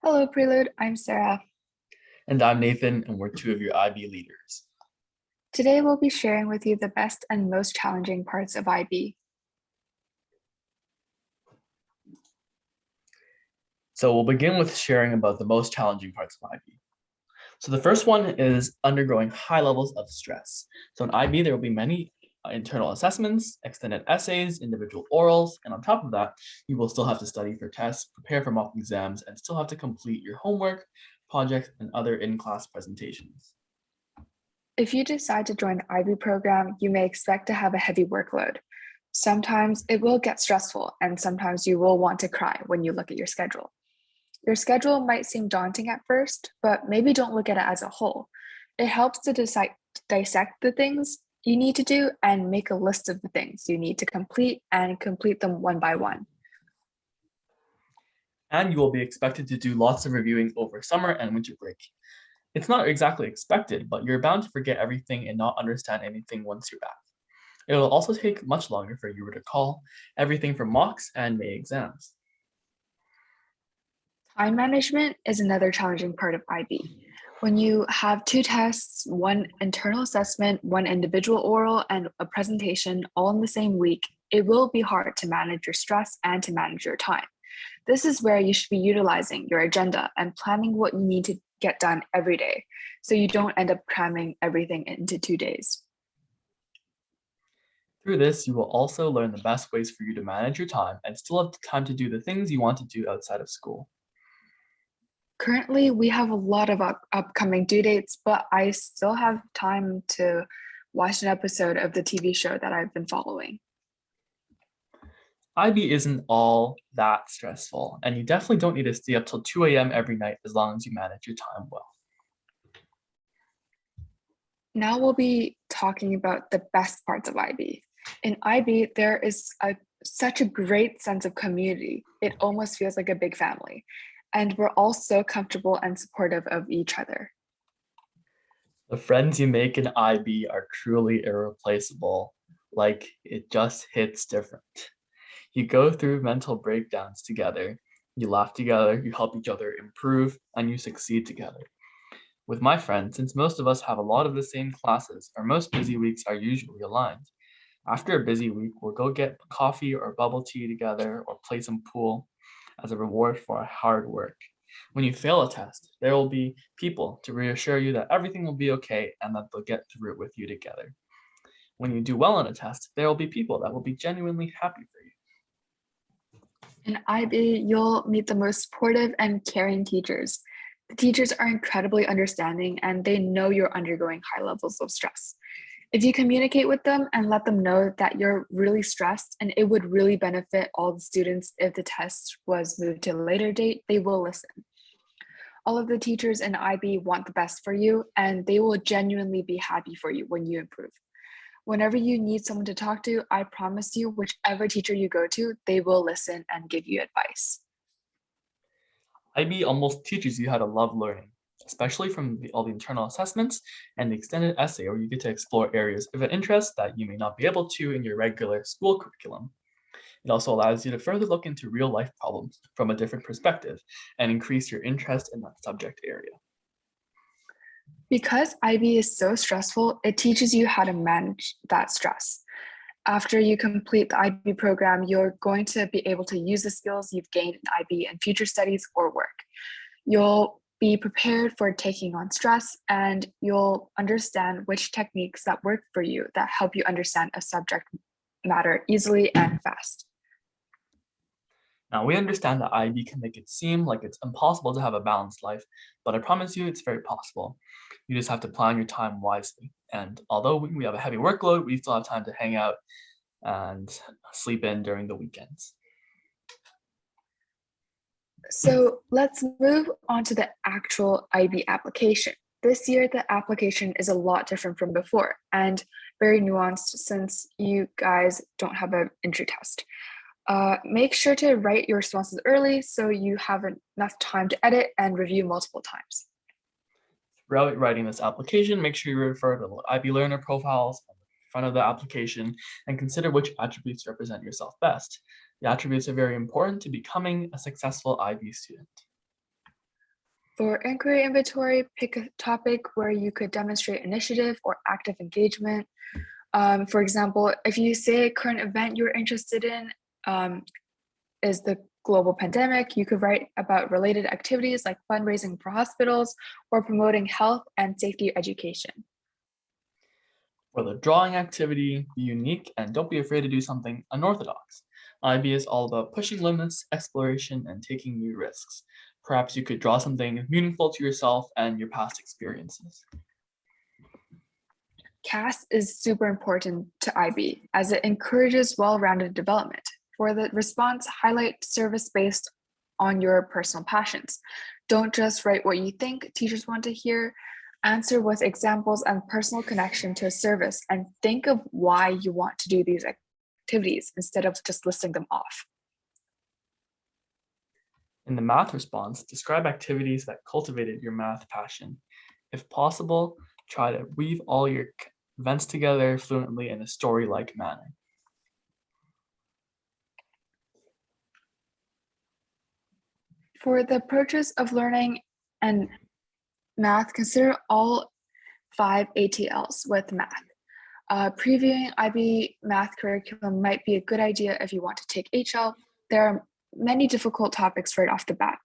Hello, Prelude. I'm Sarah. And I'm Nathan, and we're two of your IB leaders. Today, we'll be sharing with you the best and most challenging parts of IB. So we'll begin with sharing about the most challenging parts of IB. So the first one is undergoing high levels of stress. So in IB, there will be many internal assessments, extended essays, individual orals, and on top of that, you will still have to study for tests, prepare for mock exams, and still have to complete your homework, projects, and other in-class presentations. If you decide to join the IB program, you may expect to have a heavy workload. Sometimes it will get stressful, and sometimes you will want to cry when you look at your schedule. Your schedule might seem daunting at first, but maybe don't look at it as a whole. It helps to dissect the things you need to do and make a list of the things you need to complete and complete them one by one. And you will be expected to do lots of reviewing over summer and winter break. It's not exactly expected, but you're bound to forget everything and not understand anything once you're back. It will also take much longer for you to recall everything from mocks and May exams. Time management is another challenging part of IB. When you have two tests, one internal assessment, one individual oral, and a presentation all in the same week, it will be hard to manage your stress and to manage your time. This is where you should be utilizing your agenda and planning what you need to get done every day, so you don't end up cramming everything into 2 days. Through this, you will also learn the best ways for you to manage your time and still have time to do the things you want to do outside of school. Currently, we have a lot of upcoming due dates, but I still have time to watch an episode of the TV show that I've been following. IB isn't all that stressful, and you definitely don't need to stay up till 2 a.m. every night as long as you manage your time well. Now we'll be talking about the best parts of IB. In IB, there is such a great sense of community. It almost feels like a big family. And we're all so comfortable and supportive of each other. The friends you make in IB are truly irreplaceable. Like, it just hits different. You go through mental breakdowns together, you laugh together, you help each other improve, and you succeed together. With my friends, since most of us have a lot of the same classes, our most busy weeks are usually aligned. After a busy week, we'll go get coffee or bubble tea together or play some pool as a reward for our hard work. When you fail a test, there will be people to reassure you that everything will be okay and that they'll get through it with you together. When you do well on a test, there will be people that will be genuinely happy for you. In IB, you'll meet the most supportive and caring teachers. The teachers are incredibly understanding and they know you're undergoing high levels of stress. If you communicate with them and let them know that you're really stressed and it would really benefit all the students if the test was moved to a later date, they will listen. All of the teachers in IB want the best for you and they will genuinely be happy for you when you improve. Whenever you need someone to talk to, I promise you, whichever teacher you go to, they will listen and give you advice. IB almost teaches you how to love learning, especially from all the internal assessments and the extended essay, where you get to explore areas of interest that you may not be able to in your regular school curriculum. It also allows you to further look into real life problems from a different perspective and increase your interest in that subject area. Because IB is so stressful, it teaches you how to manage that stress. After you complete the IB program, you're going to be able to use the skills you've gained in IB in future studies or work. You'll be prepared for taking on stress and you'll understand which techniques that work for you that help you understand a subject matter easily and fast. Now, we understand that IB can make it seem like it's impossible to have a balanced life, but I promise you it's very possible. You just have to plan your time wisely. And although we have a heavy workload, we still have time to hang out and sleep in during the weekends. So let's move on to the actual IB application. This year, the application is a lot different from before and very nuanced since you guys don't have an entry test. Make sure to write your responses early so you have enough time to edit and review multiple times. Throughout writing this application, make sure you refer to the IB Learner profiles on the front of the application and consider which attributes represent yourself best. The attributes are very important to becoming a successful IB student. For inquiry inventory, pick a topic where you could demonstrate initiative or active engagement. For example, if you say a current event you're interested in is the global pandemic, you could write about related activities like fundraising for hospitals or promoting health and safety education. For the drawing activity, be unique and don't be afraid to do something unorthodox. IB is all about pushing limits, exploration, and taking new risks. Perhaps you could draw something meaningful to yourself and your past experiences. CAS is super important to IB as it encourages well-rounded development. For the response, highlight service based on your personal passions. Don't just write what you think teachers want to hear. Answer with examples and personal connection to a service, and think of why you want to do these activities instead of just listing them off. In the math response, describe activities that cultivated your math passion. If possible, try to weave all your events together fluently in a story-like manner. For the approaches of learning and math, consider all 5 ATLs with math. Previewing IB math curriculum might be a good idea if you want to take HL. There are many difficult topics right off the bat.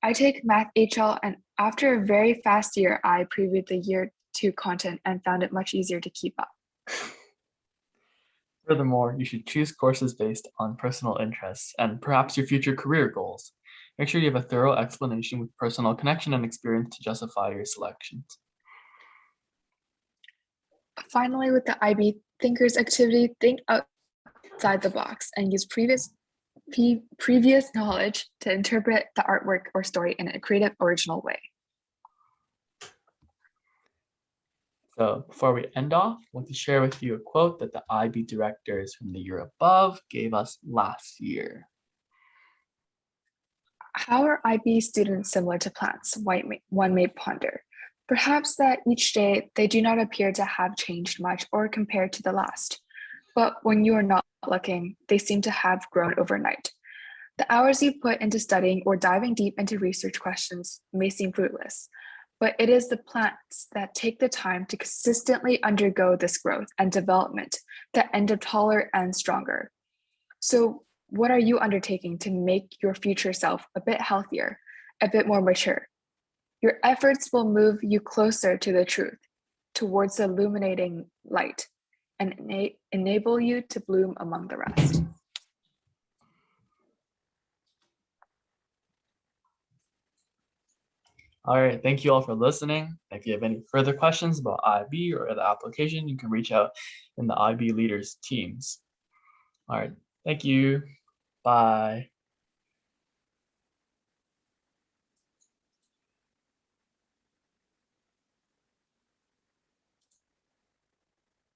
I take math HL, and after a very fast year, I previewed the year 2 content and found it much easier to keep up. Furthermore, you should choose courses based on personal interests and perhaps your future career goals. Make sure you have a thorough explanation with personal connection and experience to justify your selections. Finally, with the IB Thinkers activity, think outside the box and use previous knowledge to interpret the artwork or story in a creative, original way. So before we end off, I want to share with you a quote that the IB directors from the year above gave us last year. How are IB students similar to plants? One may ponder. Perhaps that each day they do not appear to have changed much or compared to the last. But when you are not looking, they seem to have grown overnight. The hours you put into studying or diving deep into research questions may seem fruitless, but it is the plants that take the time to consistently undergo this growth and development that end up taller and stronger. So, what are you undertaking to make your future self a bit healthier, a bit more mature? Your efforts will move you closer to the truth, towards the illuminating light, and enable you to bloom among the rest. All right, thank you all for listening. If you have any further questions about IB or the application, you can reach out in the IB leaders teams. All right, thank you. Bye.